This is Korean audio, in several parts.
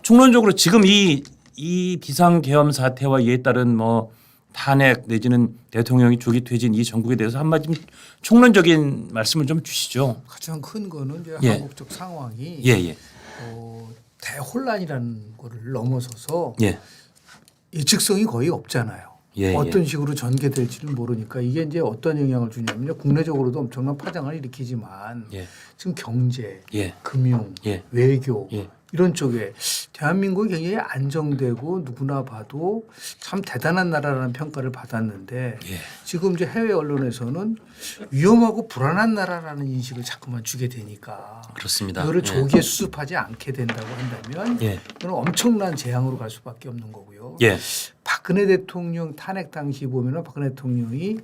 총론적으로 지금 이 비상계엄 사태와 이에 따른 뭐 탄핵 내지는 대통령이 조기 퇴진 이 정국에 대해서 한마디 총론적인 말씀을 좀 주시죠. 가장 큰 거는 이제 예. 한국적 상황이 예. 대혼란이라는 거를 넘어서서 예. 예측성이 거의 없잖아요. 예, 어떤 식으로 전개될지는 모르니까 이게 이제 어떤 영향을 주냐면요. 국내적으로도 엄청난 파장을 일으키지만 예. 지금 경제, 예. 금융, 예. 외교 예. 이런 쪽에 대한민국이 굉장히 안정되고 누구나 봐도 참 대단한 나라라는 평가를 받았는데 예. 지금 이제 해외 언론에서는 위험하고 불안한 나라라는 인식을 자꾸만 주게 되니까 그렇습니다. 이거를 예. 조기에 수습하지 않게 된다고 한다면 예. 이건 엄청난 재앙으로 갈 수밖에 없는 거고요. 예. 박근혜 대통령 탄핵 당시 보면은 박근혜 대통령이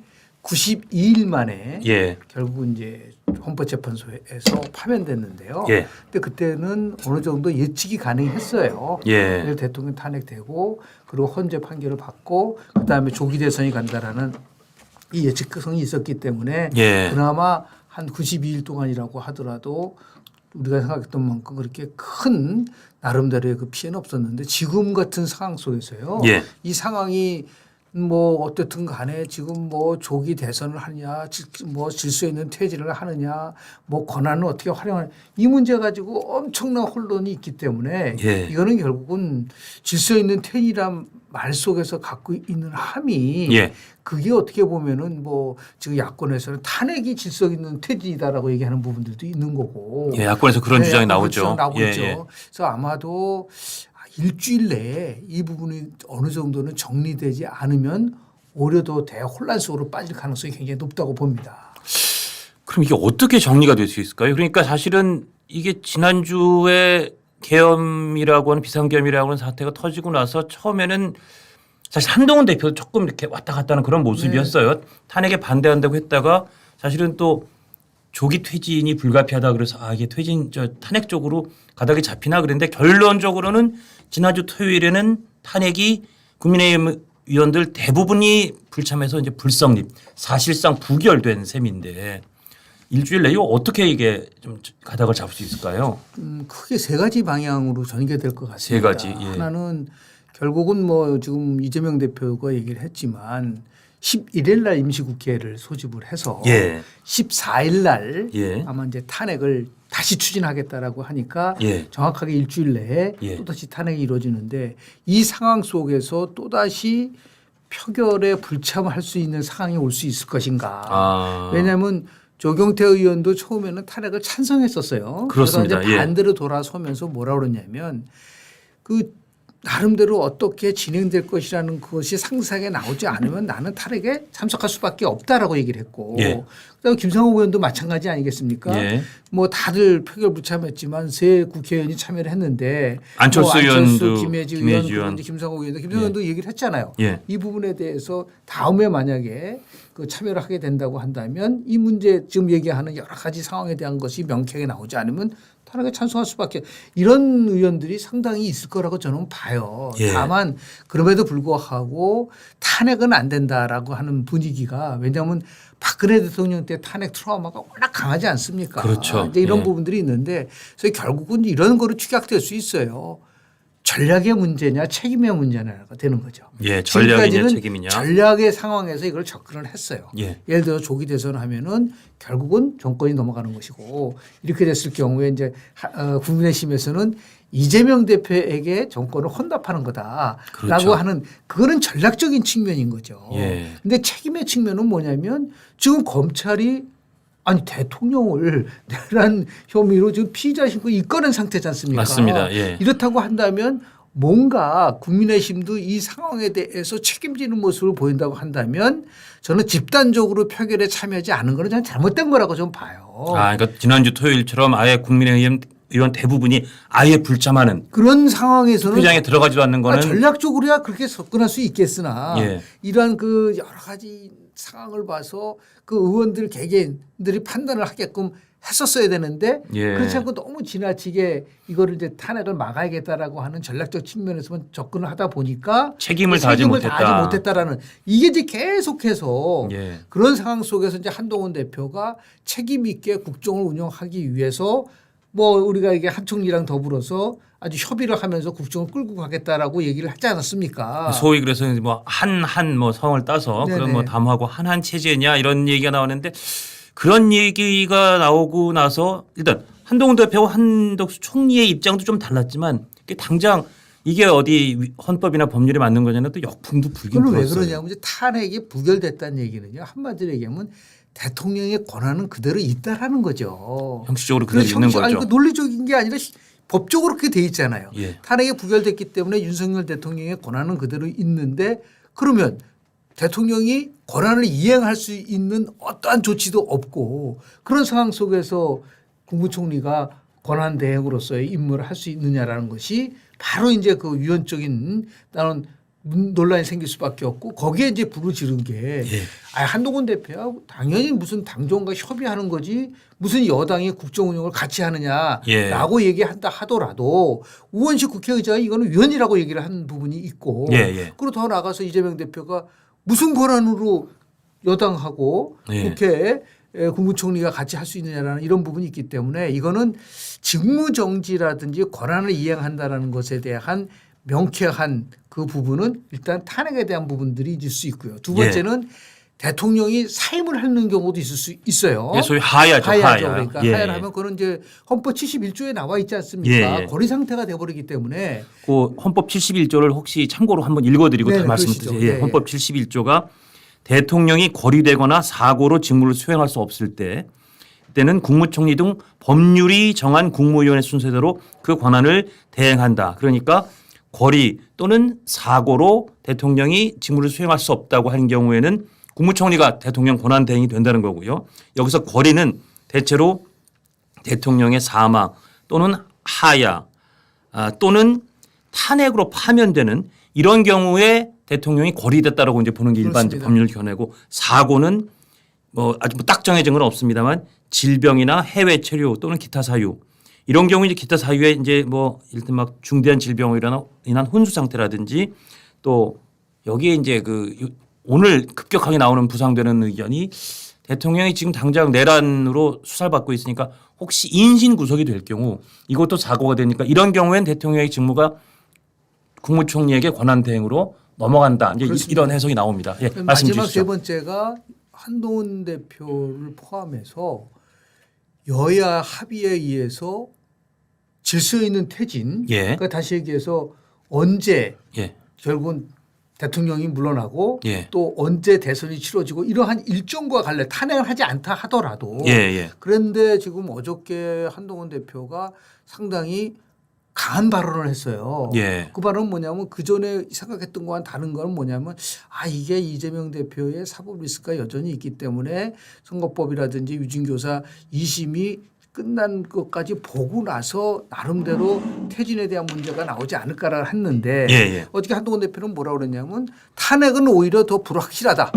92일 만에 예. 결국은 이제 헌법재판소에서 파면됐는데요. 예. 근데 그때는 어느 정도 예측이 가능했어요. 예. 대통령 탄핵되고 그리고 헌재 판결을 받고 그다음에 조기 대선이 간다라는 이 예측성이 있었기 때문에 예. 그나마 한 92일 동안이라고 하더라도 우리가 생각했던 만큼 그렇게 큰 나름대로의 그 피해는 없었는데 지금 같은 상황 속에서요. 예. 이 상황이 뭐 어떻든 간에 지금 뭐 조기 대선을 하느냐 뭐 질서 있는 퇴진을 하느냐 뭐 권한을 어떻게 활용하느냐 이 문제 가지고 엄청난 혼란이 있기 때문에 예. 이거는 결국은 질서 있는 퇴진이란 말 속에서 갖고 있는 함이 예. 그게 어떻게 보면은 뭐 지금 야권에서는 탄핵이 질서 있는 퇴진이다라고 얘기하는 부분들도 있는 거고. 예. 야권에서 그런 네, 주장이 야권 나오죠. 주장 나오고 예. 있죠. 예. 그래서 아마도 일주일 내에 이 부분이 어느 정도는 정리되지 않으면 오히려 더 대혼란 속으로 빠질 가능성이 굉장히 높다고 봅니다. 그럼 이게 어떻게 정리가 될 수 있을까요? 그러니까 사실은 이게 지난주에 계엄이라고 하는 비상계엄이라고 하는 사태가 터지고 나서 처음에는 사실 한동훈 대표도 조금 이렇게 왔다 갔다 하는 그런 모습이었어요. 탄핵에 반대한다고 했다가 사실은 또 조기 퇴진이 불가피하다 그래서 이게 탄핵 쪽으로 가닥이 잡히나 그랬는데 결론적으로는 지난주 토요일에는 탄핵이 국민의힘 의원들 대부분이 불참해서 이제 불성립 사실상 부결된 셈인데 일주일 내에 어떻게 이게 좀 가닥을 잡을 수 있을까요? 크게 세 가지 방향으로 전개될 것 같습니다. 세 가지. 예. 하나는 결국은 뭐 지금 이재명 대표가 얘기를 했지만 11일 날 임시국회를 소집을 해서 예. 14일 날 예. 아마 이제 탄핵을 다시 추진하겠다라고 하니까 예. 정확하게 일주일 내에 예. 또다시 탄핵이 이루어지는데 이 상황 속에서 또다시 표결에 불참할 수 있는 상황이 올 수 있을 것인가. 왜냐하면 조경태 의원도 처음에는 탄핵을 찬성했었어요. 그렇습니다. 그래서 이제 반대로 돌아서면서 뭐라 그러냐면 그 나름대로 어떻게 진행될 것이라는 것이 상세하게 나오지 않으면 나는 탄핵에 참석할 수밖에 없다라고 얘기를 했고 예. 그다음에 김상호 의원도 마찬가지 아니겠습니까? 예. 뭐 다들 표결 불참했지만 세 국회의원이 참여를 했는데 안철수 의원도 김혜지 의원, 김상호 의원도 의원도 얘기를 했잖아요. 예. 이 부분에 대해서 다음에 만약에 그 참여를 하게 된다고 한다면 이 문제 지금 얘기하는 여러 가지 상황에 대한 것이 명쾌하게 나오지 않으면 탄핵에 찬성할 수밖에 이런 의원들이 상당히 있을 거라고 저는 봐요. 예. 다만 그럼에도 불구하고 탄핵은 안 된다라고 하는 분위기가 왜냐하면 박근혜 대통령 때 탄핵 트라우마가 워낙 강하지 않습니까? 그렇죠. 이제 이런 예. 부분들이 있는데 그래서 결국은 이런 거로 추격될 수 있어요. 전략의 문제냐 책임의 문제냐가 되는 거죠. 예, 전략이냐 지금까지는 책임이냐. 전략의 상황에서 이걸 접근을 했어요. 예. 예를 들어 조기 대선 하면은 결국은 정권이 넘어가는 것이고 이렇게 됐을 경우에 이제 국민의힘에서는 이재명 대표에게 정권을 혼납하는 거다라고 그렇죠. 하는 그거는 전략적인 측면인 거죠. 예. 근데 책임의 측면은 뭐냐면 지금 검찰이 아니 대통령을 내란 혐의로 지금 피의자 신고 이끌은 상태지 않습니까? 맞습니다. 예. 이렇다고 한다면 뭔가 국민의힘도 이 상황에 대해서 책임지는 모습을 보인다고 한다면 저는 집단적으로 표결에 참여하지 않은 거는 저는 잘못된 거라고 좀 봐요. 그러니까 지난주 토요일처럼 아예 국민의힘 의원 대부분이 아예 불참하는 그런 상황에서는 투표장에 들어가지도 않는 거는 전략적으로야 그렇게 접근할 수 있겠으나 예. 이러한 그 여러 가지 상황을 봐서 그 의원들 개개인들이 판단을 하게끔 했었어야 되는데 예. 그렇지 않고 너무 지나치게 이거를 이제 탄핵을 막아야겠다라고 하는 전략적 측면에서만 접근을 하다 보니까 책임을 다하지 못했다라는 이게 이제 계속해서 예. 그런 상황 속에서 이제 한동훈 대표가 책임 있게 국정을 운영하기 위해서 뭐 우리가 이게 한 총리랑 더불어서 아주 협의를 하면서 국정을 끌고 가겠다라고 얘기를 하지 않았습니까? 소위 그래서 뭐 한 뭐 성을 따서 네네. 그런 뭐 담하고 한한 체제냐 이런 얘기가 나오는데 그런 얘기가 나오고 나서 일단 한동훈 대표와 한덕수 총리의 입장도 좀 달랐지만 이게 당장 이게 어디 헌법이나 법률에 맞는 거냐는 또 역풍도 불긴 그걸 왜 불었어요. 그러냐면 이제 탄핵이 부결됐다는 얘기는요. 한마디로 얘기하면 대통령의 권한은 그대로 있다라는 거죠. 형식적으로 그대로 있는 거죠. 아니, 그 논리적인 게 아니라 법적으로 그렇게 돼 있잖아요. 예. 탄핵이 부결됐기 때문에 윤석열 대통령의 권한은 그대로 있는데 그러면 대통령이 권한을 이행할 수 있는 어떠한 조치도 없고 그런 상황 속에서 국무총리가 권한 대행으로서의 임무를 할 수 있느냐라는 것이 바로 이제 그 위헌적인 나는 논란이 생길 수밖에 없고 거기에 이제 불을 지른 게 예. 한동훈 대표야 당연히 무슨 당정과 협의하는 거지 무슨 여당이 국정 운영을 같이 하느냐라고 예. 얘기한다 하더라도 우원식 국회의장이 이거는 위헌이라고 얘기를 한 부분이 있고 예. 그리고 더 나가서 이재명 대표가 무슨 권한으로 여당하고 예. 국회에 국무총리가 같이 할 수 있느냐라는 이런 부분이 있기 때문에 이거는 직무정지라든지 권한을 이행한다라는 것에 대한 명쾌한 그 부분은 일단 탄핵에 대한 부분들이 있을 수 있고요. 두 번째는 대통령이 사임을 하는 경우도 있을 수 있어요. 예, 소위 하야죠. 하야죠. 하야. 그러니까 예. 하야를 하면 그거는 이제 헌법 71조에 나와 있지 않습니까? 예. 거리 상태가 돼버리기 때문에 그 헌법 71조를 혹시 참고로 한번 읽어드리고 네네, 말씀을 그러시죠. 드려요. 예. 예. 헌법 71조가 대통령이 거리되거나 사고로 직무를 수행할 수 없을 때는 국무총리 등 법률이 정한 국무위원회 순서대로 그 권한을 대행한다. 그러니까 거리 또는 사고로 대통령이 직무를 수행할 수 없다고 하는 경우에는 국무총리가 대통령 권한 대행이 된다는 거고요. 여기서 거리는 대체로 대통령의 사망 또는 하야 또는 탄핵으로 파면되는 이런 경우에 대통령이 거리됐다라고 이제 보는 게 일반 그렇습니다. 법률 견해고 사고는 뭐 아주 딱 정해진 건 없습니다만 질병이나 해외 체류 또는 기타 사유 이런 경우 이제 기타 사유에 이제 뭐 일단 막 중대한 질병으로 인한 혼수 상태라든지 또 여기에 이제 그 오늘 급격하게 나오는 부상되는 의견이 대통령이 지금 당장 내란으로 수사를 받고 있으니까 혹시 인신 구속이 될 경우 이것도 사고가 되니까 이런 경우엔 대통령의 직무가 국무총리에게 권한 대행으로 넘어간다. 이제 그렇습니다. 이런 해석이 나옵니다. 예, 말씀 마지막 주시죠. 세 번째가 한동훈 대표를 포함해서 여야 합의에 의해서 질서 있는 퇴진. 예. 그러니까 다시 얘기해서 언제 예. 결국은 대통령이 물러나고 예. 또 언제 대선이 치러지고 이러한 일정과 관련 탄핵을 하지 않다 하더라도 예. 그런데 지금 어저께 한동훈 대표가 상당히 강한 발언을 했어요. 예. 그 발언은 뭐냐면 그 전에 생각했던 거와는 다른 건 뭐냐면 이게 이재명 대표의 사법 리스크가 여전히 있기 때문에 선거법이라든지 유진교사 2심이 끝난 것까지 보고 나서 나름대로 퇴진에 대한 문제가 나오지 않을까라 했는데 예. 어저께 한동훈 대표는 뭐라고 그랬냐면 탄핵은 오히려 더 불확실하다.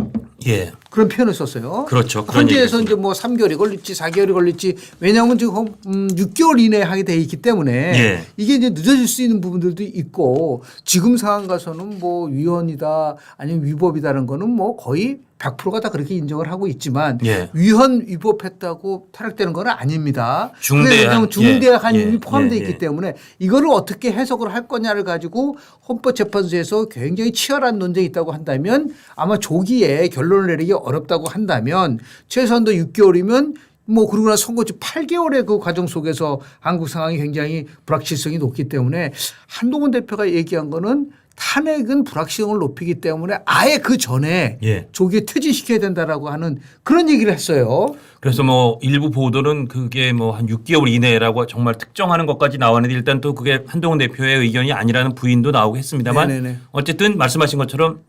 예. 그런 표현을 썼어요. 그렇죠. 그런 헌재에서 얘기겠습니다. 이제 뭐 3개월이 걸릴지 4개월이 걸릴지 왜냐하면 지금 6개월 이내에 하게 돼 있기 때문에 예. 이게 이제 늦어질 수 있는 부분들도 있고 지금 상황 가서는 뭐 위헌이다 아니면 위법이다라는 거는 뭐 거의 100%가 다 그렇게 인정을 하고 있지만 예. 위헌 위법했다고 탈락되는 건 아닙니다. 중대한 중대한 예. 힘이 포함되어 예. 있기 때문에 이거를 어떻게 해석을 할 거냐를 가지고 헌법재판소에서 굉장히 치열한 논쟁이 있다고 한다면 아마 조기에 결론을 내리기 어렵다고 한다면 최소한도 6개월이면 뭐 그러고 나서 선거지 8개월의 그 과정 속에서 한국 상황이 굉장히 불확실성이 높기 때문에 한동훈 대표가 얘기한 거는 탄핵은 불확실성을 높이기 때문에 아예 그 전에 예. 조기에 퇴진시켜야 된다라고 하는 그런 얘기를 했어요. 그래서 뭐 일부 보도는 그게 뭐 한 6개월 이내라고 정말 특정하는 것까지 나왔는데 일단 또 그게 한동훈 대표의 의견이 아니라는 부인도 나오고 했습니다만 네네네. 어쨌든 말씀하신 것처럼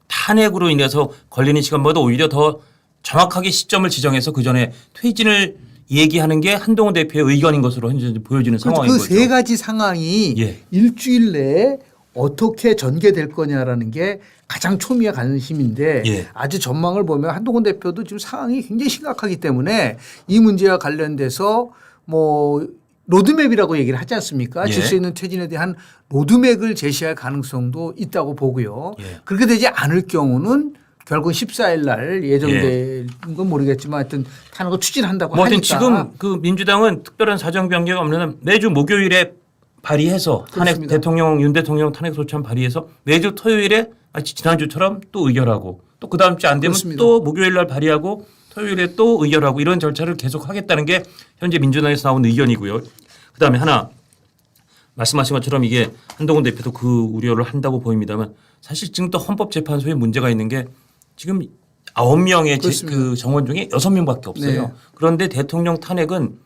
탄핵으로 인해서 걸리는 시간보다 오히려 더 정확하게 시점을 지정해서 그 전에 퇴진을 얘기하는 게 한동훈 대표의 의견인 것으로 현재 보여지는 상황인 그 거죠. 세 가지 상황이 예. 일주일 내에 어떻게 전개될 거냐라는 게 가장 초미의 관심인데 예. 아주 전망을 보면 한동훈 대표도 지금 상황이 굉장히 심각하기 때문에 이 문제와 관련돼서 뭐 로드맵이라고 얘기를 하지 않습니까? 예. 질서 있는 퇴진에 대한 로드맵을 제시할 가능성도 있다고 보고요. 예. 그렇게 되지 않을 경우는 결국 14일 날 예정된 건 모르겠지만 하여튼 탄핵을 추진한다고 뭐 하여튼 하니까. 지금 그 민주당은 특별한 사정 변경 없는 한 매주 목요일에 발의해서 탄핵 그렇습니다. 대통령 윤 대통령 탄핵 소추안 발의해서 매주 토요일에 마치 지난주처럼 또 의결하고 또 그 다음 주 안 되면 그렇습니다. 또 목요일 날 발의하고 토요일에 또 의결하고 이런 절차를 계속 하겠다는 게 현재 민주당에서 나온 의견이고요. 그다음에 하나 말씀하신 것처럼 이게 한동훈 대표도 그 우려를 한다고 보입니다만 사실 지금 또 헌법재판소에 문제가 있는 게 지금 9명의 그 정원 중에 6명밖에 없어요. 네. 그런데 대통령 탄핵은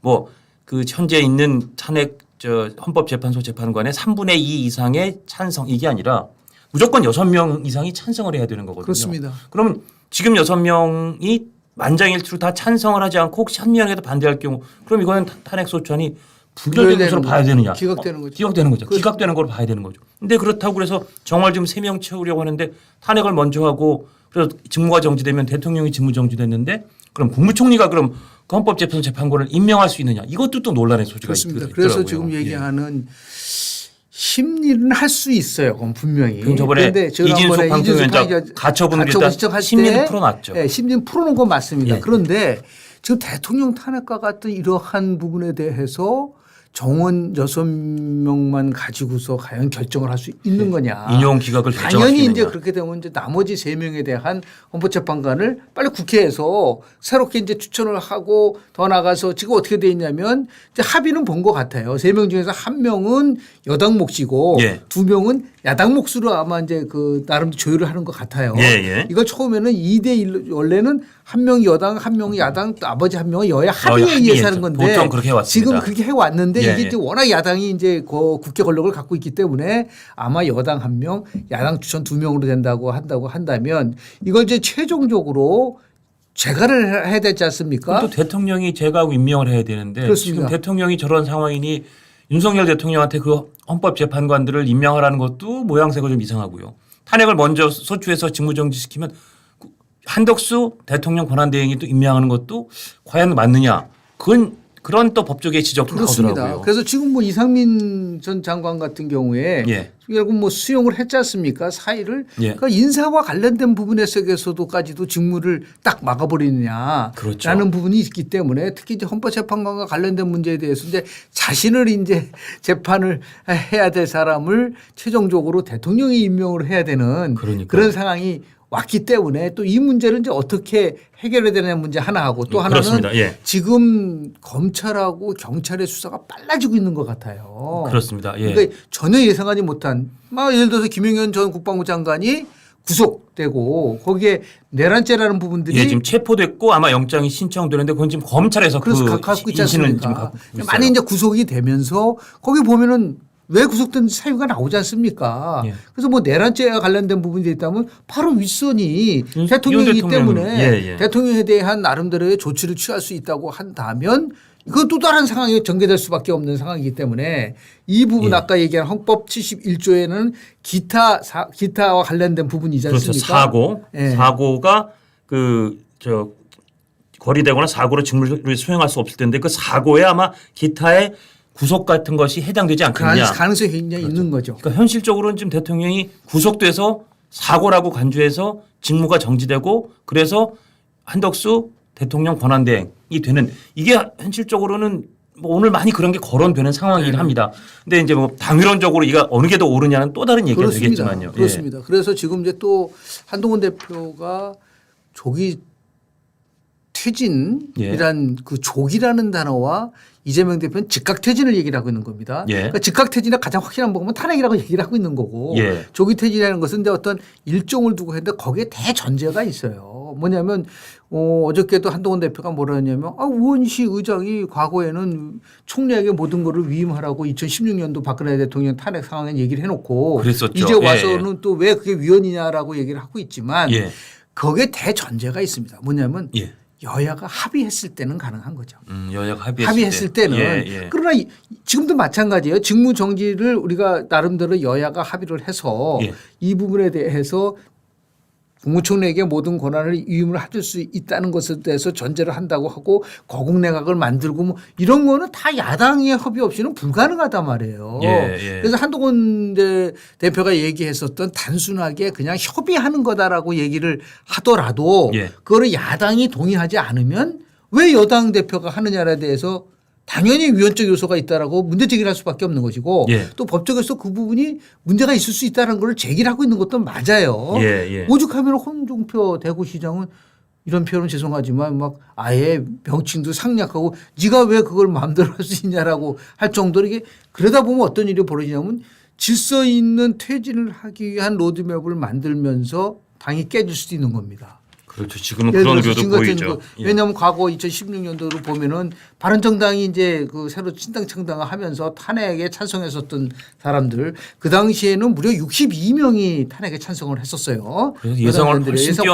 뭐 그 현재 있는 탄핵 헌법재판소 재판관의 3분의 2 이상의 찬성 이게 아니라 무조건 6명 이상이 찬성을 해야 되는 거거든요. 그렇습니다. 그럼 지금 6명이 만장일치로 다 찬성을 하지 않고 혹시 한 명이라도 반대할 경우 그럼 이거는 탄핵 소추안이 부결된 것으로 봐야 되느냐. 기각되는 거죠. 기각되는 거죠. 그렇죠. 기각되는 걸로 봐야 되는 거죠. 근데 그렇다고 그래서 정월 지금 3명 채우려고 하는데 탄핵을 먼저 하고 그래서 직무가 정지되면 대통령이 직무 정지됐는데 그럼 국무총리가 그럼 그 헌법재판소 재판관을 임명할 수 있느냐. 이것도 또 논란의 소지가 그렇습니다. 있더라고요. 그래서 지금 얘기하는 심리는 할 수 있어요. 그건 분명히. 그럼 저번에 이진숙 방통위원장 가처분을 일단 심리는 풀어놨죠. 네, 심리는 풀어놓은 건 맞습니다. 예. 그런데 지금 대통령 탄핵과 같은 이러한 부분에 대해서 정원 6명만 가지고서 과연 결정을 할 수 있는 거냐. 인용 기각을 결정할 수 당연히 있느냐. 이제 그렇게 되면 이제 나머지 3명에 대한 헌법재판관을 빨리 국회에서 새롭게 이제 추천을 하고 더 나가서 지금 어떻게 돼 있냐면 이제 합의는 본 것 같아요. 3명 중에서 1명은 여당 몫이고 예. 2명은 야당 몫으로 아마 이제 그 나름 조율을 하는 것 같아요. 예, 예. 이걸 처음에는 2대1 원래는 1명이 여당, 1명이 야당, 또 아버지 1명은 여야 합의에 의해서 합의해서. 하는 건데 보통 그렇게 해왔습니다. 지금 그렇게 해왔는데 예, 이게 예. 이제 워낙 야당이 이제 그 국회 권력을 갖고 있기 때문에 아마 여당 1명, 야당 추천 2명으로 된다고 한다면 이걸 이제 최종적으로 재가를 해야 되지 않습니까? 또 대통령이 제가하고 임명을 해야 되는데 그렇습니다. 지금 대통령이 저런 상황이니 윤석열 대통령한테 그 헌법재판관들을 임명하라는 것도 모양새가 좀 이상하고요. 탄핵을 먼저 소추해서 직무정지시키면 한덕수 대통령 권한대행이 또 임명하는 것도 과연 맞느냐. 그런 또 법조계의 지적도 그렇습니다. 나오더라고요. 그래서 지금 뭐 이상민 전 장관 같은 경우에 예. 결국 뭐 수용을 했지 않습니까? 사의를. 예. 그러니까 인사와 관련된 부분에서도까지도 직무를 딱 막아버리느냐. 그렇죠. 라는 부분이 있기 때문에 특히 이제 헌법재판관과 관련된 문제에 대해서 이제 자신을 이제 재판을 해야 될 사람을 최종적으로 대통령이 임명을 해야 되는 그러니까요. 그런 상황이 왔기 때문에 또 이 문제를 이제 어떻게 해결해야 되느냐 문제 하나 하고 또 하나는 그렇습니다. 예. 지금 검찰하고 경찰의 수사가 빨라지고 있는 것 같아요. 그렇습니다. 예. 그러니까 전혀 예상하지 못한 예를 들어서 김용현 전 국방부 장관이 구속되고 거기에 내란죄라는 부분들이 예, 지금 체포됐고 아마 영장이 신청되는데 그건 지금 검찰에서 그래서 그 갖고 있지 인신을 지금 않습니까? 갖고 있어요. 많이 이제 구속이 되면서 거기 보면은 왜 구속된 사유가 나오지 않습니까? 예. 그래서 뭐 내란죄와 관련된 부분이 있다면 바로 윗선이 대통령이기 대통령. 때문에 예, 예. 대통령에 대한 나름대로의 조치를 취할 수 있다고 한다면 이건 또 다른 상황이 전개될 수밖에 없는 상황이기 때문에 이 부분 예. 아까 얘기한 헌법 71조에는 기타와 관련된 부분이지 그렇죠. 않습니까? 사고. 예. 사고가 거리되거나 사고로 직무를 수행할 수 없을 텐데 그 사고에 아마 기타의 구속 같은 것이 해당되지 않겠냐. 가능성이 굉장히 있는 거죠. 그러니까 현실적으로는 지금 대통령이 구속돼서 사고라고 간주해서 직무가 정지되고 그래서 한덕수 대통령 권한대행이 되는 이게 현실적으로는 뭐 오늘 많이 그런 게 거론되는 상황이긴 네. 합니다. 근데 이제 뭐 당위론적으로 이가 어느 게 더 옳으냐는 또 다른 얘기가 그렇습니다. 되겠지만요. 그렇습니다. 그래서 지금 이제 또 한동훈 대표가 조기 퇴진이란 그 조기라는 단어와 이재명 대표는 즉각 퇴진을 얘기를 하고 있는 겁니다. 예. 그러니까 즉각 퇴진의 가장 확실한 부분은 탄핵이라고 얘기를 하고 있는 거고 예. 조기 퇴진이라는 것은 이제 어떤 일종을 두고 했는데 거기에 대전제가 있어요. 뭐냐면 어저께도 한동훈 대표가 뭐라 했냐면 우원시 의장이 과거에는 총리에게 모든 거를 위임하라고 2016년도 박근혜 대통령 탄핵 상황에 얘기를 해놓고 그랬었죠. 이제 예, 와서는 또 왜 그게 위헌이냐라고 얘기를 하고 있지만 예. 거기에 대전제가 있습니다. 뭐냐면 예. 여야가 합의했을 때는 가능한 거죠. 여야가 합의했을 때는 예. 그러나 지금도 마찬가지예요. 직무 정지를 우리가 나름대로 여야가 합의를 해서 예. 이 부분에 대해서 국무총리에게 모든 권한을 위임을 해줄 수 있다는 것에 대해서 전제를 한다고 하고 거국내각을 만들고 뭐 이런 거는 다 야당의 협의 없이는 불가능하단 말이에요. 그래서 한동훈 대표가 얘기했었던 단순하게 그냥 협의하는 거다라고 얘기를 하더라도 그거를 야당이 동의하지 않으면 왜 여당 대표가 하느냐에 대해서 당연히 위헌적 요소가 있다라고 문제 제기를 할 수밖에 없는 것이고 또 법적에서 그 부분이 문제가 있을 수 있다는 걸 제기를 하고 있는 것도 맞아요. 오죽하면 홍준표 대구시장은 이런 표현은 죄송하지만 막 아예 명칭도 상략하고 네가 왜 그걸 마음대로 할 수 있냐라고 할 정도로 이게 그러다 보면 어떤 일이 벌어지냐면 질서 있는 퇴진을 하기 위한 로드맵을 만들면서 당이 깨질 수도 있는 겁니다. 그렇죠. 지금은 그런 우려도 보이죠. 왜냐하면 과거 2016년도로 보면은 바른정당이 이제 그 새로 신당 창당을 하면서 탄핵에 찬성했었던 사람들 그 당시에는 무려 62명이 탄핵에 찬성을 했었어요. 예상을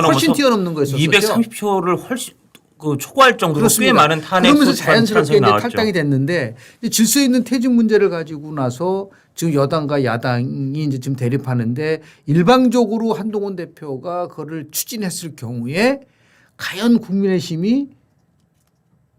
훨씬 뛰어넘는 거였었죠. 230표를 훨씬 그 초과할 정도로 꽤 많은 탄핵 그러면서 자연스럽게 이제 나왔죠. 탈당이 됐는데 질서 있는 퇴진 문제를 가지고 나서 지금 여당과 야당이 이제 지금 대립하는데 일방적으로 한동훈 대표가 그거를 추진했을 경우에 과연 국민의힘이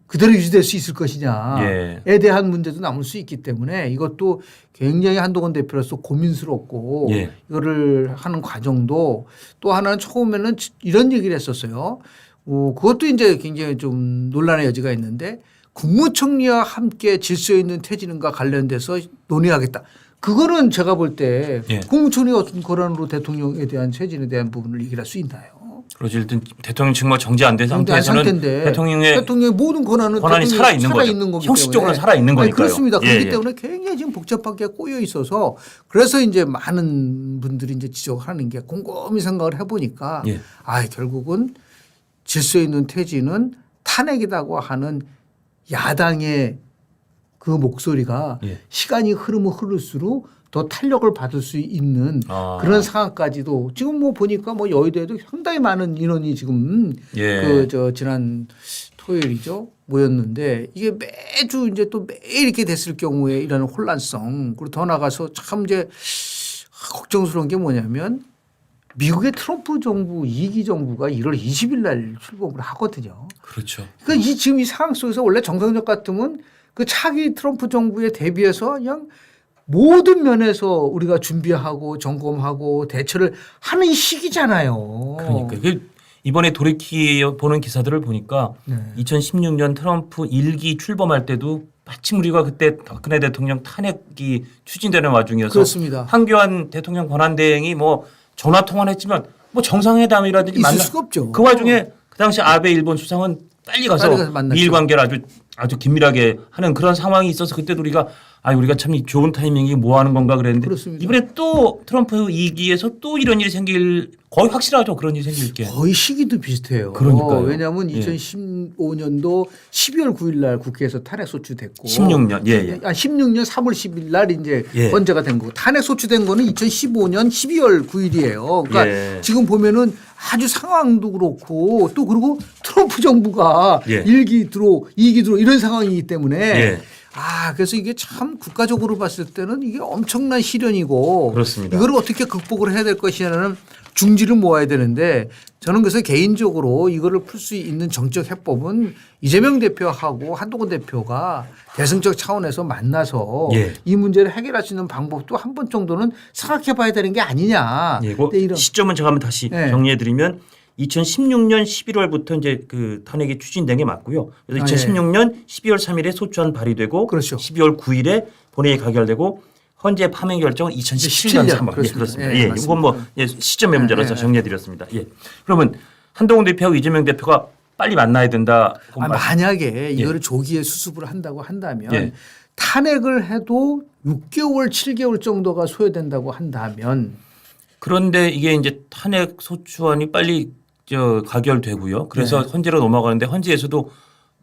그대로 유지될 수 있을 것이냐에 대한 문제도 남을 수 있기 때문에 이것도 굉장히 한동훈 대표로서 고민스럽고 이거를 하는 과정도 또 하나는 처음에는 이런 얘기를 했었어요. 그것도 이제 굉장히 좀 논란의 여지가 있는데 국무총리와 함께 질서 있는 퇴진과 관련돼서 논의하겠다. 그거는 제가 볼 때 국무총리가 어떤 권한으로 대통령에 대한 퇴진에 대한 부분을 얘기를 할 수 있나요? 그렇지. 일단 대통령 직무가 정지 안 된 상태에서는 대통령의 모든 권한이 살아 있는 거죠. 형식적으로 살아 있는 거니까요. 그렇습니다. 그렇기 때문에 굉장히 지금 복잡하게 꼬여 있어서 그래서 이제 많은 분들이 이제 지적하는 게 곰곰이 생각을 해보니까 결국은 질서 있는 퇴진은 탄핵이라고 하는 야당의 그 목소리가 시간이 흐르면 흐를수록 더 탄력을 받을 수 있는 그런 상황까지도 지금 뭐 보니까 뭐 여의도에도 상당히 많은 인원이 지금 지난 토요일이죠 모였는데 이게 매주 이제 또 매일 이렇게 됐을 경우에 이런 혼란성 그리고 더 나가서 참 이제 걱정스러운 게 뭐냐면 미국의 트럼프 정부 2기 정부가 1월 20일 날 출범을 하거든요. 그렇죠. 그러니까 지금 이 상황 속에서 원래 정상적 같으면 그 차기 트럼프 정부에 대비해서 그냥 모든 면에서 우리가 준비하고 점검하고 대처를 하는 시기잖아요. 그러니까 이번에 돌이켜 보는 기사들을 보니까 2016년 트럼프 1기 출범할 때도 마침 우리가 그때 박근혜 대통령 탄핵이 추진되는 와중이어서 그렇습니다. 황교안 대통령 권한대행이 뭐 전화 통화를 했지만 뭐 정상회담이라든지 있을 수가 없죠. 그 와중에 그 당시 아베 일본 수상은 빨리 가서 미일 관계를 아주 긴밀하게 하는 그런 상황이 있어서 그때도 우리가 참 좋은 타이밍이 뭐 하는 건가 그랬는데 그렇습니다. 이번에 또 트럼프 2기에서 또 이런 일이 생길 거의 확실하죠. 그런 일이 생길 게. 거의 시기도 비슷해요. 그러니까요. 왜냐하면 2015년도 12월 9일 날 국회에서 탄핵 소추됐고 16년 16년 3월 10일 날 이제 헌재가 된 거고 탄핵 소추된 거는 2015년 12월 9일이에요. 그러니까 지금 보면은 아주 상황도 그렇고 또 그리고 트럼프 정부가 1기 들어 2기 들어 이런 상황이기 때문에 그래서 이게 참 국가적으로 봤을 때는 이게 엄청난 시련이고 그렇습니다. 이걸 어떻게 극복을 해야 될 것이냐는 중지를 모아야 되는데 저는 그래서 개인적으로 이거를 풀 수 있는 정책 해법은 이재명 대표하고 한동훈 대표가 대승적 차원에서 만나서 이 문제를 해결할 수 있는 방법도 한 번 정도는 생각해 봐야 되는 게 아니냐. 이런 시점은 제가 한번 다시 정리해 드리면 2016년 11월부터 이제 그 탄핵이 추진된 게 맞고요. 그래서 2016년 12월 3일에 소추안 발의되고 12월 9일에 본회의 가결되고 헌재 파면 결정은 2017년 3월. 그렇습니다. 이건 뭐 시점의 문제라서 정리해 드렸습니다. 그러면 한동훈 대표하고 이재명 대표가 빨리 만나야 된다. 만약에 이거를 조기에 수습을 한다고 한다면 탄핵을 해도 6개월, 7개월 정도가 소요된다고 한다면 그런데 이게 이제 탄핵 소추안이 빨리 가결되고요. 그래서 헌재로 넘어가는데 헌재에서도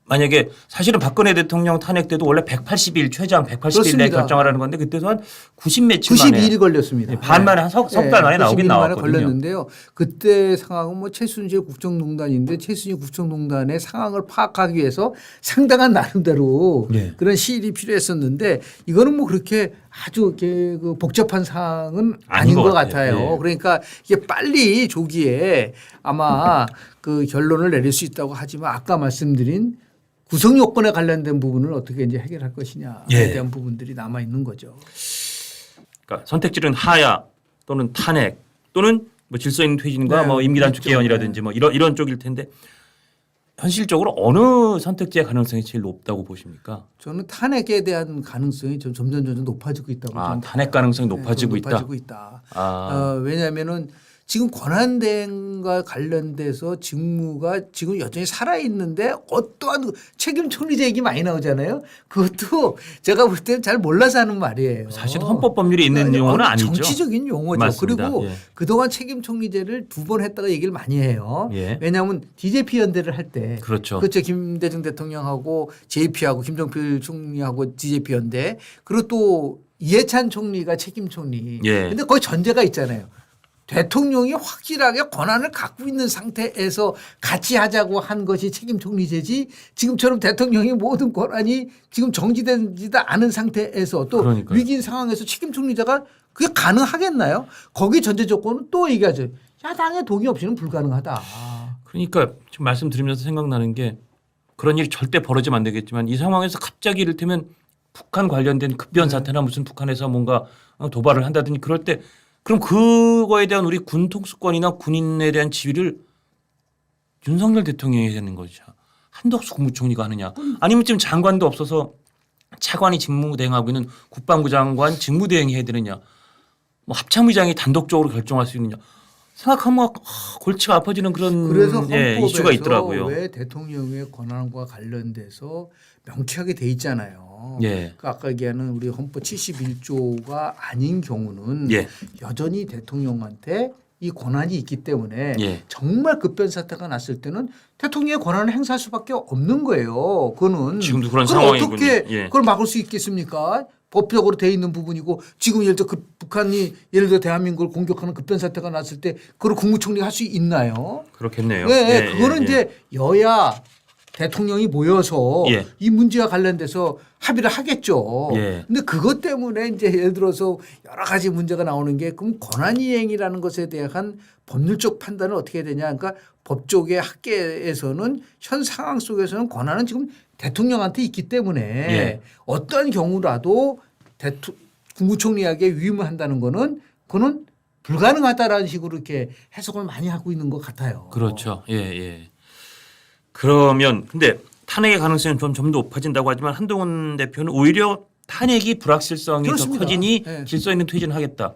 만약에 사실은 박근혜 대통령 탄핵 때도 원래 180일 최장 180일 내에 그렇습니다. 결정하라는 건데 그때도 한 90 며칠 만에 92일이 걸렸습니다. 반 만에 한 석 달 만에 나오긴 92일 만에 나왔거든요. 걸렸는데요. 그때 상황은 뭐 최순실 국정농단인데 최순실 국정농단의 상황을 파악하기 위해서 상당한 나름대로 예. 그런 시일이 필요했었는데 이거는 뭐 그렇게 아주 이렇게 그 복잡한 사항은 아닌 것 같아요. 예. 그러니까 이게 빨리 조기에 아마 그 결론을 내릴 수 있다고 하지만 아까 말씀드린 구성 요건에 관련된 부분을 어떻게 이제 해결할 것이냐에 예. 대한 부분들이 남아 있는 거죠. 그러니까 선택지는 하야 또는 탄핵 또는 뭐 질서 있는 퇴진과 네, 뭐 임기단축 그렇죠. 개헌이라든지 뭐 이런 쪽일 텐데 현실적으로 어느 선택지의 가능성이 제일 높다고 보십니까? 저는 탄핵에 대한 가능성이 점점 높아지고 있다고 아, 저는 탄핵 봐요. 가능성이 네, 높아지고 있다. 높아지고 있다. 아, 왜냐하면은 지금 권한대행과 관련돼서 직무가 지금 여전히 살아 있는데 어떠한 책임 총리제 얘기 많이 나오잖아요. 그것도 제가 볼 때는 잘 몰라서 하는 말이에요. 사실 헌법 법률이 있는 아니, 용어는 아니죠. 정치적인 용어죠. 맞습니다. 그리고 예. 그동안 책임 총리제를 2번 했다가 얘기를 많이 해요. 예. 왜냐하면 DJP 연대를 할 때 그렇죠. 그렇죠. 김대중 대통령하고 JP하고 김정필 총리하고 DJP 연대 그리고 또 이해찬 총리가 책임 총리. 예. 근데 거기 전제가 있잖아요. 대통령이 확실하게 권한을 갖고 있는 상태에서 같이 하자고 한 것이 책임 총리제지 지금처럼 대통령이 모든 권한이 지금 정지되지도 않은 상태에서 또 그러니까요. 위기인 상황에서 책임 총리자가 그게 가능하겠나요? 거기 전제 조건은 또 얘기하죠. 야당의 동의 없이는 불가능하다. 그러니까 지금 말씀드리면서 생각나는 게 그런 일이 절대 벌어지면 안 되겠지만 이 상황에서 갑자기 이를테면 북한 관련된 급변 사태나 무슨 북한에서 뭔가 도발을 한다든지 그럴 때 그럼 그거에 대한 우리 군 통수권이나 군인에 대한 지위를 윤석열 대통령이 해야 되는 거죠. 한덕수 국무총리가 하느냐. 아니면 지금 장관도 없어서 차관이 직무대행하고 있는 국방부 장관 직무대행이 해야 되느냐. 뭐 합참의장이 단독적으로 결정할 수 있느냐. 생각하면 골치가 아파지는 그런 그래서 헌법에서 이슈가 있더라고요. 왜 대통령의 권한과 관련돼서 명쾌하게 돼 있잖아요. 예. 그 아까 얘기하는 우리 헌법 71조가 아닌 경우는 예. 여전히 대통령한테 이 권한이 있기 때문에 예. 정말 급변 사태가 났을 때는 대통령의 권한을 행사할 수밖에 없는 거예요. 그거는 지금도 그런 그걸 상황이군요. 어떻게 예. 그걸 막을 수 있겠습니까? 법적으로 돼 있는 부분이고 지금 예를 들어 그 북한이 예를 들어 대한민국을 공격하는 급변 사태가 났을 때 그걸 국무총리가 할 수 있나요? 그렇겠네요. 네, 예, 그거는 예, 예. 이제 여야 대통령이 모여서 예. 이 문제와 관련돼서 합의를 하겠죠. 예. 근데 그것 때문에 이제 예를 들어서 여러 가지 문제가 나오는 게 그럼 권한이행이라는 것에 대한 법률적 판단을 어떻게 해야 되냐. 그러니까 법조계 학계에서는 현 상황 속에서는 권한은 지금 대통령한테 있기 때문에 예. 어떠한 경우라도 국무총리에게 위임을 한다는 거는 그거는 불가능하다라는 식으로 이렇게 해석을 많이 하고 있는 것 같아요. 그렇죠. 예, 예. 그러면 근데 탄핵의 가능성은 좀 더 높아진다고 하지만 한동훈 대표는 오히려 탄핵이 불확실성이 그렇습니다. 더 커지니 네. 질서 있는 퇴진을 하겠다.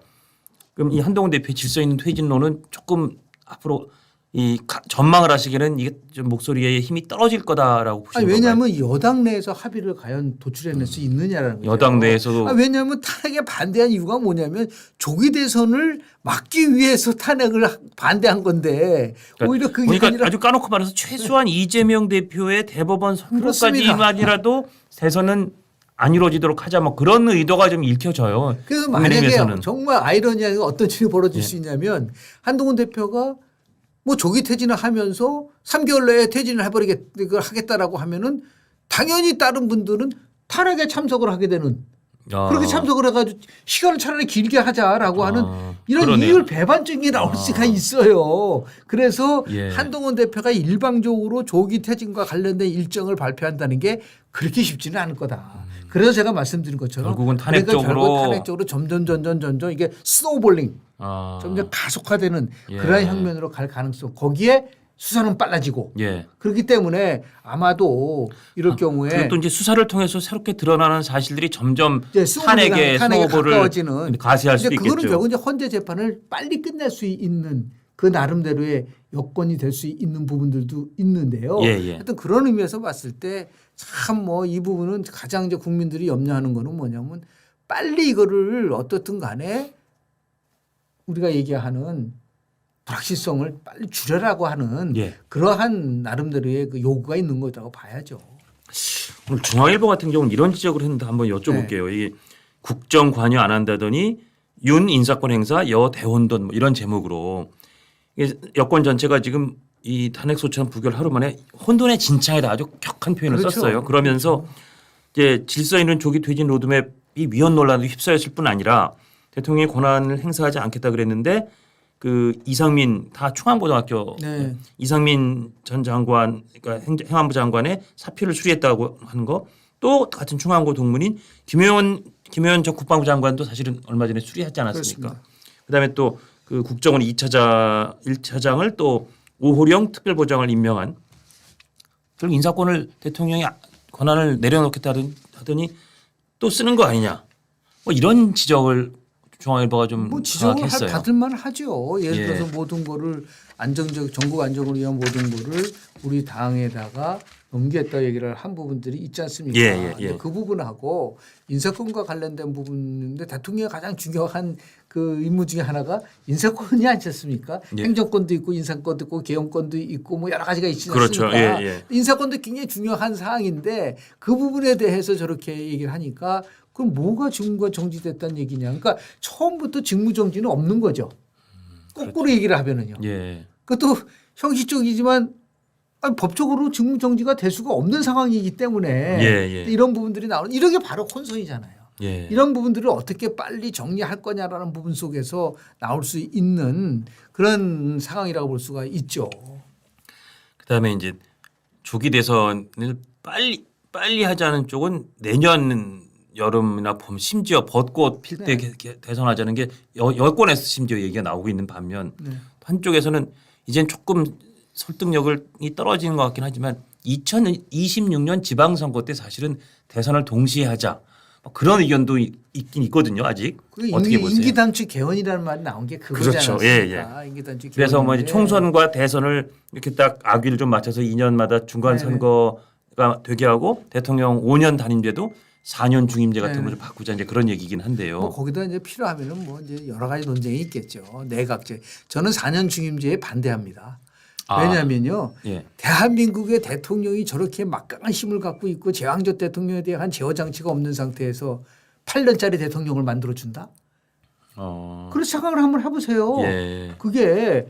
그럼 이 한동훈 대표의 질서 있는 퇴진론은 조금 앞으로 이 전망을 하시기에는 이게 좀 목소리에 힘이 떨어질 거다라고 보시는 아니, 건가요? 왜냐하면 여당 내에서 합의를 과연 도출해낼 수 있느냐라는 거죠. 여당 내에서도 왜냐하면 탄핵에 반대한 이유가 뭐냐면 조기 대선을 막기 위해서 탄핵을 반대한 건데 오히려 그게 그러니까 아니라 아주 까놓고 말해서 최소한 이재명 대표의 대법원 그렇습니다. 선고까지만이라도 대선은 안 이루어지도록 하자 뭐 그런 의도가 좀 읽혀져요. 그래서 만약에 국민의힘에서는. 정말 아이러니하게 어떤 일이 벌어질 예. 수 있냐면 한동훈 대표가 뭐 조기 퇴진을 하면서 3개월 내에 퇴진을 하겠다라고 하면은 당연히 다른 분들은 탄핵에 참석을 하게 되는 그렇게 참석을 해가지고 시간을 차라리 길게 하자라고 하는 이런 그러네요. 이율 배반적인 나올 수가 있어요. 그래서 예. 한동훈 대표가 일방적으로 조기 퇴진과 관련된 일정을 발표한다는 게 그렇게 쉽지는 않을 거다. 그래서 제가 말씀드린 것처럼 결국은 탄핵 그러니까 쪽으로. 결국 탄핵 쪽으로 점점 이게 스노우볼링 점점 가속화되는 예. 그러한 향면으로 갈 가능성 거기에 수사는 빨라지고 예. 그렇기 때문에 아마도 이럴 경우에 그리고 또 이제 수사를 통해서 새롭게 드러나는 사실들이 점점 이제 탄핵의 스노우볼을 가까워지는 가세할 이제 수도 그거는 있겠죠. 결국 이제 헌재 재판을 빨리 끝낼 수 있는 그 나름대로의 여건이 될 수 있는 부분들도 있는데요. 예, 예. 하여튼 그런 의미에서 봤을 때 참 뭐 이 부분은 가장 이제 국민들이 염려하는 거는 뭐냐면 빨리 이거를 어떻든 간에 우리가 얘기하는 불확실성을 빨리 줄여라고 하는 예. 그러한 나름대로의 그 요구가 있는 거라고 봐야죠. 오늘 중앙일보 같은 경우는 이런 지적을 했는데 한번 여쭤볼게요. 이 국정 관여 안 한다더니 윤 인사권 행사 여 대혼돈 뭐 이런 제목으로 이게 여권 전체가 지금 이 탄핵 소추안 부결 하루 만에 혼돈의 진창에다 아주 격한 표현을 그렇죠. 썼어요. 그러면서 이제 질서 있는 조기 퇴진 로드맵이 위헌 논란에 휩싸였을 뿐 아니라 대통령의 권한을 행사하지 않겠다 그랬는데 그 이상민 다 충안고등학교 네. 이상민 전 장관 그러니까 행안부 장관의 사표를 수리했다고 하는 거 또 같은 충안고 동문인 김효연 전 국방부 장관도 사실은 얼마 전에 수리하지 않았습니까? 그렇습니다. 그다음에 또 그 국정원 1차장을 또 오호령 특별보좌관을 임명한 결국 인사권을 대통령이 권한을 내려놓겠다 하더니 또 쓰는 거 아니냐 뭐 이런 지적을 중앙일보가 좀 뭐 지적을 강하게 했어요. 받을만 하죠. 예를 예. 들어서 모든 거를 전국 안정을 위한 모든 거를 우리 당에다가 넘기겠다 얘기를 한 부분들이 있지 않습니까? 예. 근데 그 부분하고 인사권과 관련된 부분인데 대통령의 가장 중요한 그 임무 중에 하나가 인사권이 아니었습니까? 예. 행정권도 있고 인사권도 있고 개헌권도 있고 뭐 여러 가지가 있지 그렇죠. 않습니까? 예. 인사권도 굉장히 중요한 사항인데 그 부분에 대해서 저렇게 얘기를 하니까 그럼 뭐가 직무가 정지됐다는 얘기냐? 그러니까 처음부터 직무 정지는 없는 거죠. 거꾸로 얘기를 하면은요. 예. 그것도 형식적이지만 아니, 법적으로 직무 정지가 될 수가 없는 상황이기 때문에 예. 이런 부분들이 나오는 이런 게 바로 혼선이잖아요. 예. 이런 부분들을 어떻게 빨리 정리할 거냐라는 부분 속에서 나올 수 있는 그런 상황이라고 볼 수가 있죠. 그다음에 이제 조기 대선을 빨리 하자는 쪽은 내년 여름이나 봄 심지어 벚꽃 필 때 대선하자는 게 여권에서 심지어 얘기가 나오고 있는 반면 네. 한쪽에서는 이젠 조금 설득력이 떨어지는 것 같긴 하지만 2026년 지방선거 때 사실은 대선을 동시에 하자 뭐 그런 의견도 있긴 있거든요 아직. 어떻게 보세요? 임기단축 개헌이라는 말이 나온 게 그거지 그렇죠. 않았습니까? 임기단축 그래서 뭐 개헌인데. 이제 총선과 대선을 이렇게 딱 악위를 좀 맞춰서 2년마다 중간 선거가 되게 하고 대통령 5년 단임제도 4년 중임제 같은 걸 좀 바꾸자 이제 그런 얘기긴 한데요. 뭐 거기다 이제 필요하면은 뭐 이제 여러 가지 논쟁이 있겠죠. 내각제. 저는 4년 중임제에 반대합니다. 왜냐하면요. 예. 대한민국의 대통령이 저렇게 막강한 힘을 갖고 있고 제왕적 대통령에 대한 제어 장치가 없는 상태에서 8년짜리 대통령을 만들어 준다. 그런 생각을 한번 해보세요. 예. 그게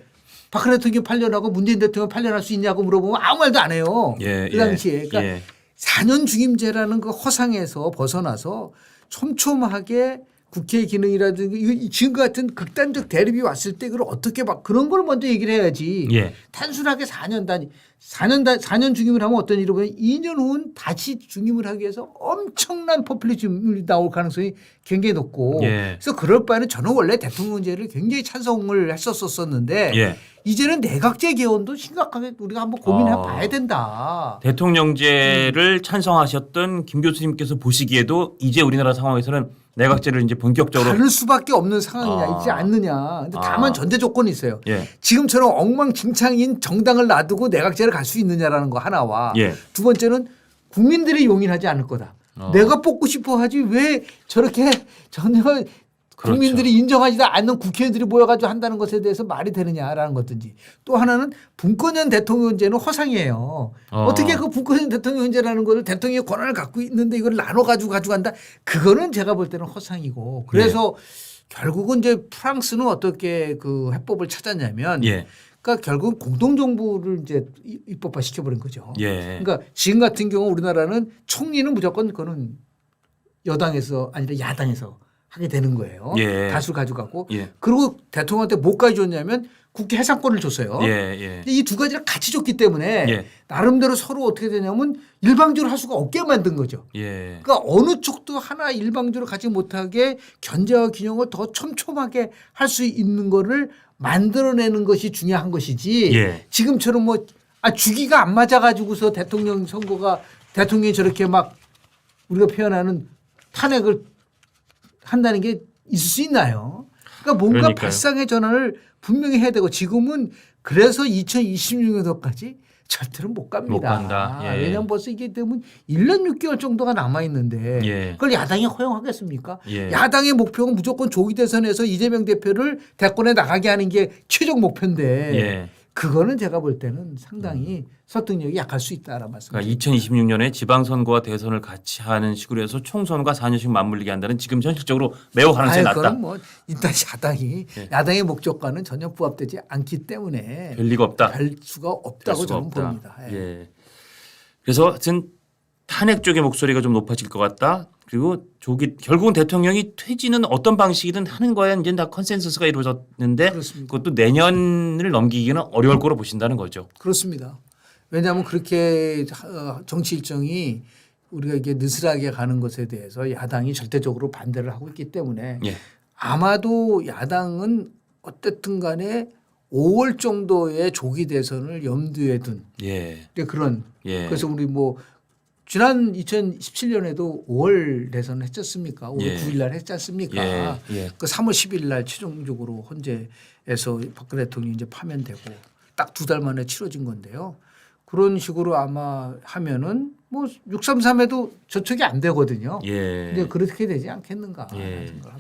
박근혜 대통령 8년하고 문재인 대통령 8년 할 수 있냐고 물어보면 아무 말도 안 해요. 예. 그 당시에. 그러니까 예. 4년 중임제라는 그 허상에서 벗어나서 촘촘하게 국회 기능이라든지 지금 같은 극단적 대립이 왔을 때 그걸 어떻게 막 그런 걸 먼저 얘기를 해야지. 예. 단순하게 4년 중임을 하면 어떤 일이 보면 2년 후는 다시 중임을 하기 위해서 엄청난 포퓰리즘이 나올 가능성이 굉장히 높고 예. 그래서 그럴 바에는 저는 원래 대통령제를 굉장히 찬성을 했었었는데 예. 이제는 내각제 개헌도 심각하게 우리가 한번 고민해 봐야 된다. 대통령제를 찬성하셨던 김 교수님께서 보시기에도 이제 우리나라 상황에서는 내각제를 이제 본격적으로 다를 수밖에 없는 상황이냐 있지 않느냐. 근데 다만 전제 조건이 있어요. 예. 지금처럼 엉망진창인 정당을 놔두고 내각제를 갈 수 있느냐라는 거 하나와 예. 두 번째는 국민들이 용인하지 않을 거다. 내가 뽑고 싶어 하지 왜 저렇게 전혀 국민들이 인정하지도 않는 국회의원들이 모여가지고 한다는 것에 대해서 말이 되느냐라는 것든지 또 하나는 분권형 대통령제는 허상이에요. 어떻게 그 분권형 대통령제라는 것을 대통령의 권한을 갖고 있는데 이걸 나눠가지고 가져간다. 그거는 제가 볼 때는 허상이고 그래서 결국은 이제 프랑스는 어떻게 그 해법을 찾았냐면 예. 그러니까 결국 공동정부를 이제 입법화 시켜버린 거죠. 예. 그러니까 지금 같은 경우 우리나라는 총리는 무조건 그거는 여당에서 아니라 야당에서 하게 되는 거예요. 예. 다수를 가져가고. 예. 그리고 대통령한테 뭐까지 줬냐면 국회 해산권을 줬어요. 예. 이 두 가지를 같이 줬기 때문에 예. 나름대로 서로 어떻게 되냐면 일방적으로 할 수가 없게 만든 거죠. 예. 그러니까 어느 쪽도 하나 일방적으로 가지 못하게 견제와 균형을 더 촘촘하게 할 수 있는 거를 만들어내는 것이 중요한 것이지 예. 지금처럼 뭐 주기가 안 맞아가지고서 대통령 선거가 대통령이 저렇게 막 우리가 표현하는 탄핵을 한다는 게 있을 수 있나요? 그러니까 뭔가 그러니까요. 발상의 전환을 분명히 해야 되고 지금은 그래서 2026년도까지 절대로 못 갑니다. 못 간다. 예. 왜냐하면 벌써 이게 되면 1년 6개월 정도가 남아 있는데 예. 그걸 야당이 허용하겠습니까? 예. 야당의 목표는 무조건 조기 대선에서 이재명 대표를 대권에 나가게 하는 게 최종 목표인데 예. 그거는 제가 볼 때는 상당히 설득력이 약할 수 있다라는 말씀입니다. 그러니까 2026년에 지방선거와 대선을 같이 하는 식으로 해서 총선과 4년씩 맞물리게 한다는 지금 현실적으로 매우 가능성이 낮다. 그건 뭐 일단 야당이 예. 야당의 목적과는 전혀 부합되지 않기 때문에 별 리가 없다. 별 수가 별 없다고 수가 저는 없다. 봅니다. 예. 예. 그래서 하여튼 탄핵 쪽의 목소리가 좀 높아질 것 같다. 그리고 결국은 대통령이 퇴진은 어떤 방식이든 하는 거에 이제 다 컨센서스가 이루어졌는데 그렇습니다. 그것도 내년을 넘기기는 어려울 거로 보신다는 거죠. 그렇습니다. 왜냐하면 그렇게 정치 일정이 우리가 이게 느슨하게 가는 것에 대해서 야당이 절대적으로 반대를 하고 있기 때문에 예. 아마도 야당은 어쨌든 간에 5월 정도의 조기 대선을 염두에 둔 예. 그런 예. 그래서 우리 뭐 지난 2017년에도 5월 대선을 했지 않습니까? 5월 예. 9일 날 했지 않습니까? 예. 예. 그 3월 10일 날 최종적으로 헌재에서 박근혜 대통령이 이제 파면되고 딱 2달 만에 치러진 건데요. 그런 식으로 아마 하면은 뭐 633에도 저촉이 안 되거든요. 예. 근데 그렇게 되지 않겠는가 예. 생각합니다.